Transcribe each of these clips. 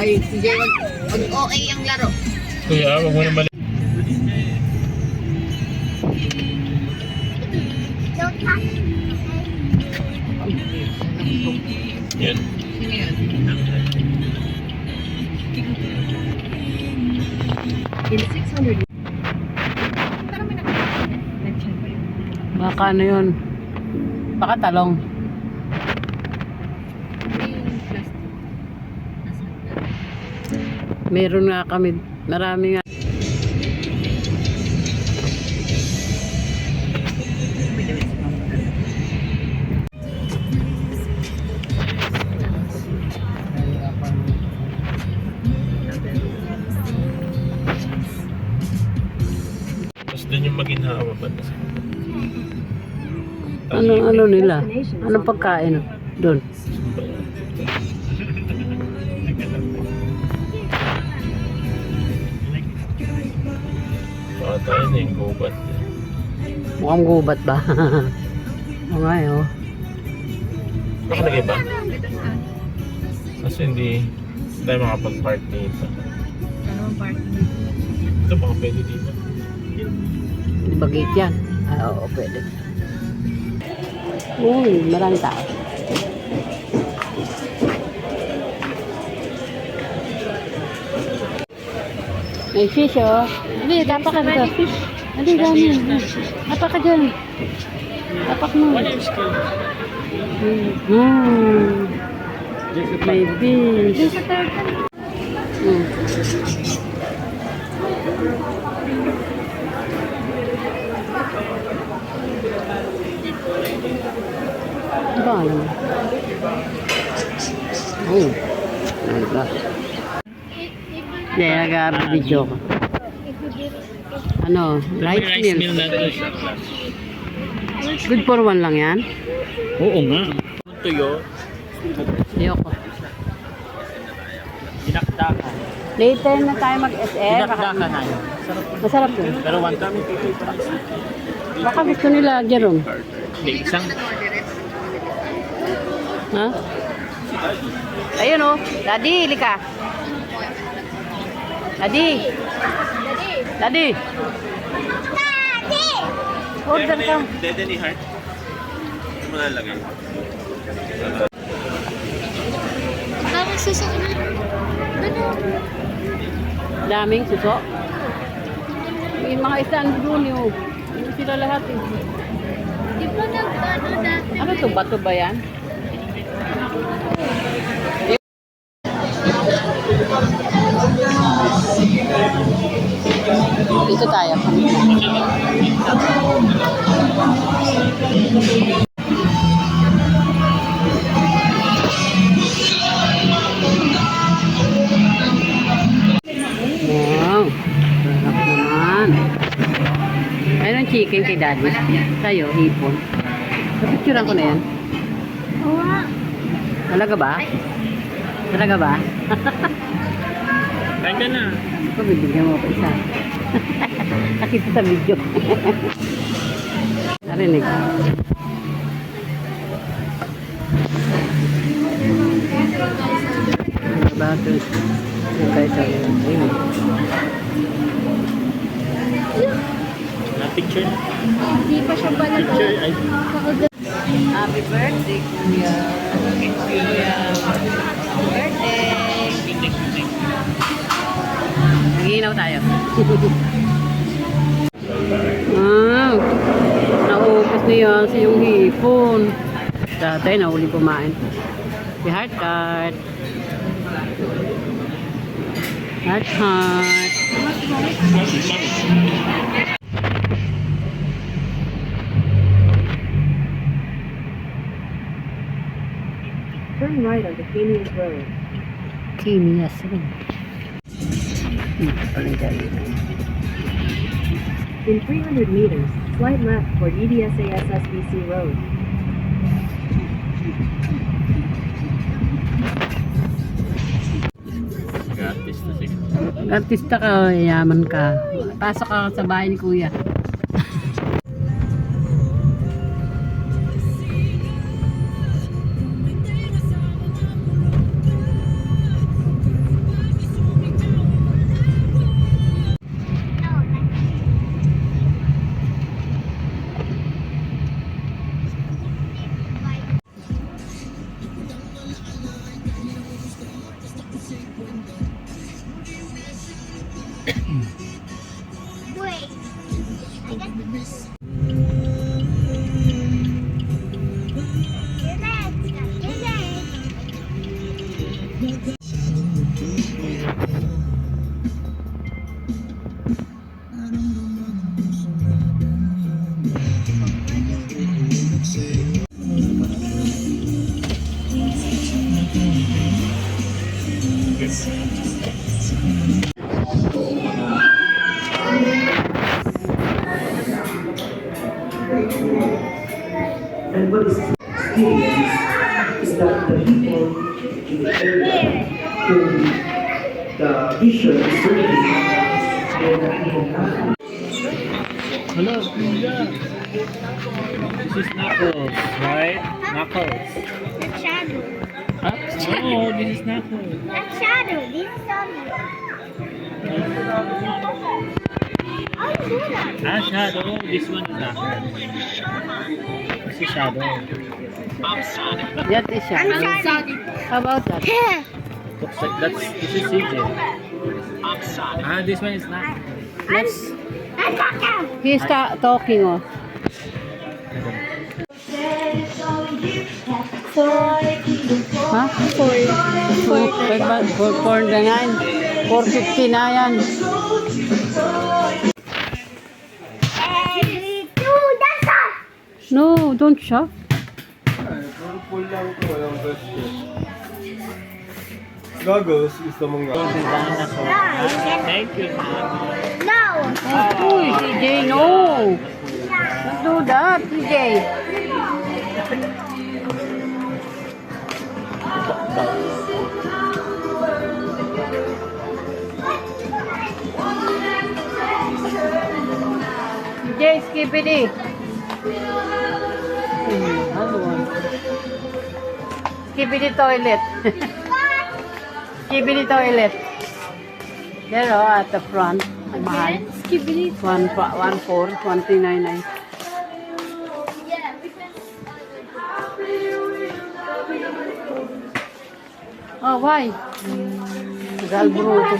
Ay, si Jay, OA ang laro. Kuya, wag mo na mali. Yan. Sino yun? In 600. Baka ano yun? Baka talong. Meron nga kami. Marami nga. Tapos doon yung maginhawa ba? Ano nila? Anong pagkain doon? Baka tayo na yung gubat. Mukhang gubat ba? Oo nga eh, oh. Nakalagay ba? Kasi hindi tayo makapag-park dito. Ano ang party? Ito baka pwede dito. Di ba gate yan? Ah, oo, pwede. Uy, marami tao. May fish, oh. Hindi, tapak ka dito. Hindi, gano'n. Tapak ka dyan. Tapak mo. May fish. Ano ba naman? Oh. Ano ba? Hindi, nag-video ko. Ano? Rice meal. natin. Good for one lang yan? Oo nga. Tuyo. Ayoko. Dinakdakan. Later na tayo mag-SM. Dinakdakan na yun. Masarap yun. Pero one time. Baka gusto nila, Jerome. Hindi, isang. Ha? Ayun oh. Daddy, lika. Daddy. Daddy. Order ka. Dede ni Heart. Ito mo nalagay. Parang susunod. Daming suso. May mga isang doon yun. Hindi sila lahat eh. Di ba nag-ano dati? Ano to? Bato ba yan? Dito tayo. Wow. Sarap naman. Mayroon chicken kay Daddy. Tayo, hipon. Napicturean ko na yan. Oo. Talaga ba? Talaga ba? Kain ka na. Ito, bibigyan mo ko isa. Nakita sa video. Narinig. Bakit? Okay, tayo. Ayun. Na-picture na. Hindi pa siya pala. Picture ay. Happy birthday, Kuya. Kuya. Happy birthday. Nagihinaw tayo. Naubos niya si yung hipon. Tatay, nahuli kumain. Si Heart. Heart. Turn right on the Phoenix Road. Kimias rin. In 300 meters, slide left toward EDSAS SBC Road. Artista sige. Artista ka, yaman ka. Pasok ka sa bahay ni Kuya. experience is that the people in the area whom the vision is serving, they are not. Hello, this is Knuckles, right? Knuckles. That's Shadow. Huh? No, this is Knuckles. That's Shadow. This is Sonic. How you do that? Ah, Shadow. This one is Knuckles. This is Shadow. That is siya. I'm Sonic. How about that? Looks like this is CJ. Ah, this one is Knuckles. Let's, I'm Kaka. he's talking, oh. Ha? 449. 450 na yan. No, don't shop. Goggles, gusto mong nga. Thank you, Mami. No. Uy, CJ, no. Don't do that, CJ. CJ, skibidi. Ano one? Skibidi toilet. Skibidi toilet. There, oh, at the front. Ang mahal. Skibidi. 1,399. Oh, why? Tagal bruto.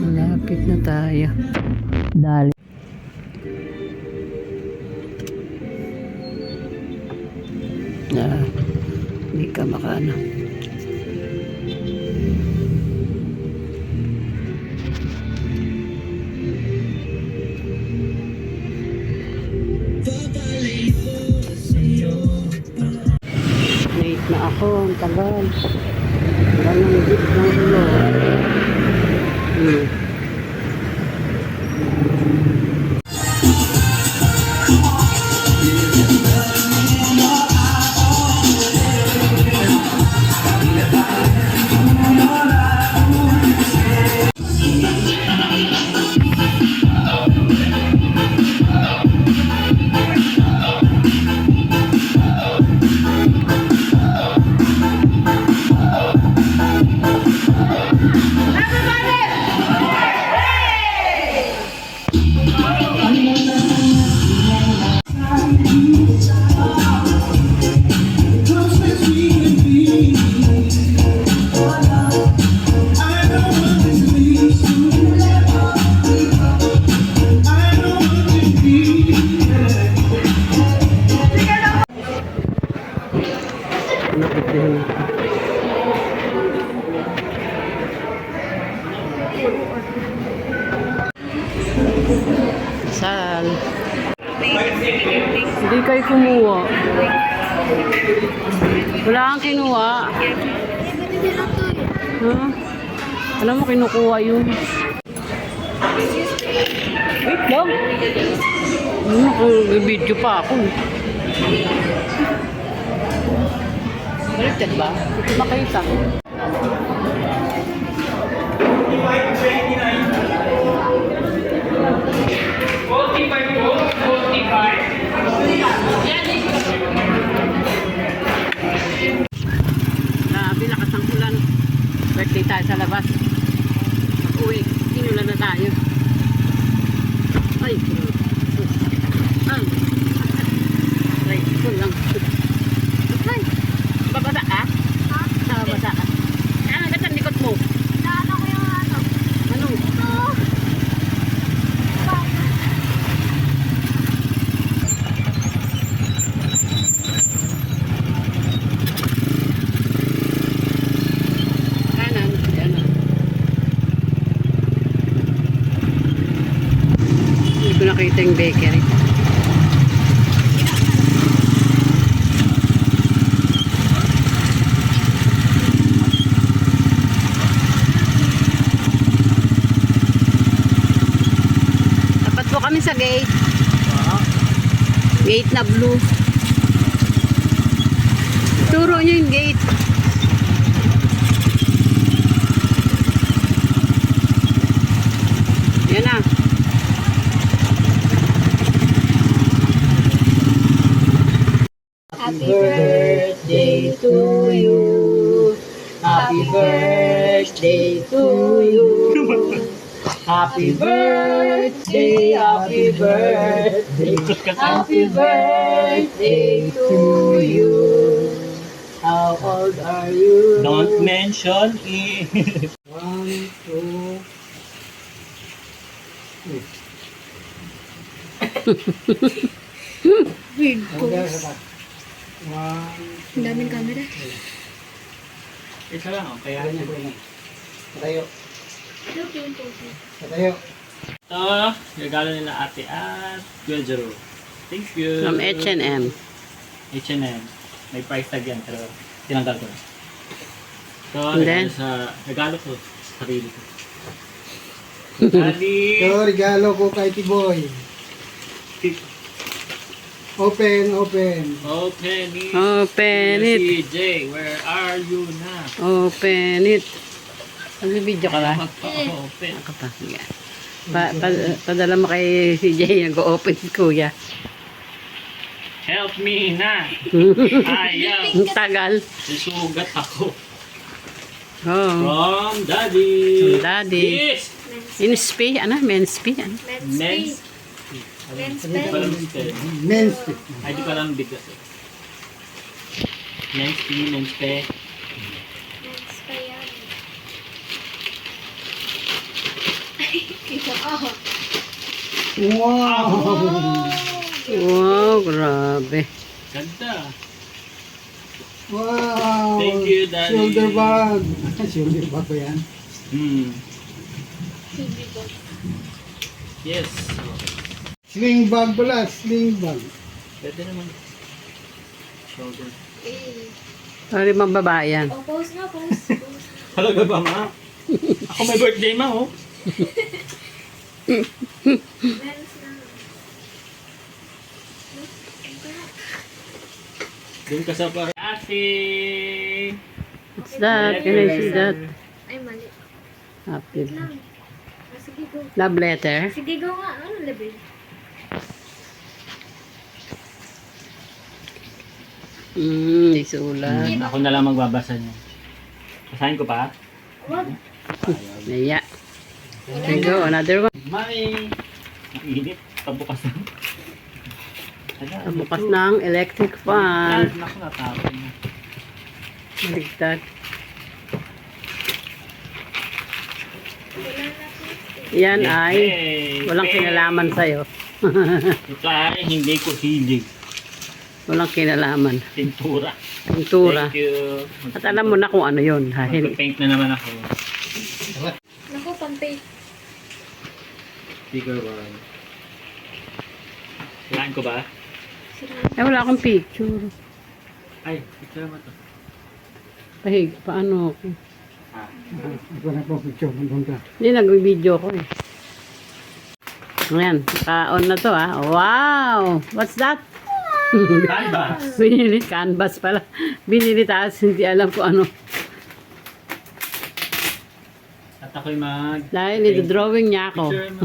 Malapit na tayo. Dali. Hindi ka makano. Late na ako, ang tagal. Tagal ng jeep ng ulo. Sal. Hindi kayo kumuha. Wala kang kinuha. Huh? Alam mo, kinukuha yun. Wait lang. Naka-video pa ako. Baliktad ba? Hindi makita. Grabe, lakas ng ulan. Birthday tayo sa labas. Uwi, inulan na tayo. Ay, ay, kulang. Ay, babasa ka? Ha? Babasa ka? Ano, ba't ang likod mo? Naano ko yung ano? Ano? Kanan, ano? nakita yung bakery. Tapat po kami sa gate. Gate na blue. Turo nyo yung gate. Yan na. Happy birthday to you. Happy birthday to you. Happy birthday, happy birthday, happy birthday to you. How old are you? Don't mention it. 1, 2, Weird pose. Ang daming camera. Isa lang, oh. Kaya niya. Tayo. Look yung pose. Tayo. Ito, regalo nila ate at Kuya Jero. Thank you. from H&M. H&M. May price tag yan, pero tinanggal ko. Ito, And then? regalo ko sa sarili ko. Daddy! Ito, regalo ko kay Tiboy. Open, open. Open it! Open it. CJ, where are you na? Open it. Mag-video ka ba? Open. Ako pa. Sige. Padala mo kay CJ, nag-open si Kuya. Help me na! Ayaw! Ang tagal. Susugat ako. Oh. From Daddy! From Daddy. Yes! Inspi, ano? Menspi, ano? Men's. Men's Hindi ko alam bit. Men's. Ay, di ko alam bit kasi. Men's tea, men's pe. Men's pa yan. Ay, kita ako. Wow! Wow, grabe. Ganda. Wow! Thank you, Daddy. Shoulder bag. Shoulder bag ba yan? Hindi ko. Yes. Sling bag pala, sling bag. Pwede naman. Shoulder. Eh. Sorry, mababa yan. Oh, pose nga, pose. Pose. Halaga ba, ma? Ako may birthday, ma, oh. Men's na. Doon ka sa par. Ate! What's that? Can I see that? Ay, mali. Happy. Wait lang. Ah, sige, go. Love letter. Sige, go nga. Ano level? Isulat. Ako na lang magbabasa niya. Basahin ko pa? Wag. Naya. There you go, another one. Mami! Mainit. Pabukas na. Bukas ng electric fan. Naku, natapon na. Maligtad. Wala na po. Yan ay Yay! walang kinalaman sa'yo. Ito ay hindi ko hilig. Walang kinalaman. Pintura. Pintura. Thank you. At alam mo na kung ano yun. Ha? Magpapaint na naman ako. Naku, pampay. Figure one. Kailangan ko ba? Eh, wala akong picture. Ay, picture mo to. Pahig, paano ako? Ito na po, picture. Nandun ka. Hindi, nag-video ko eh. Ayan, naka-on na to ah. Wow! What's that? Canvas! Binili, canvas pala. Binili taas, hindi alam ko ano. At ako'y mag... Dahil ito drawing niya ako. Picture mo.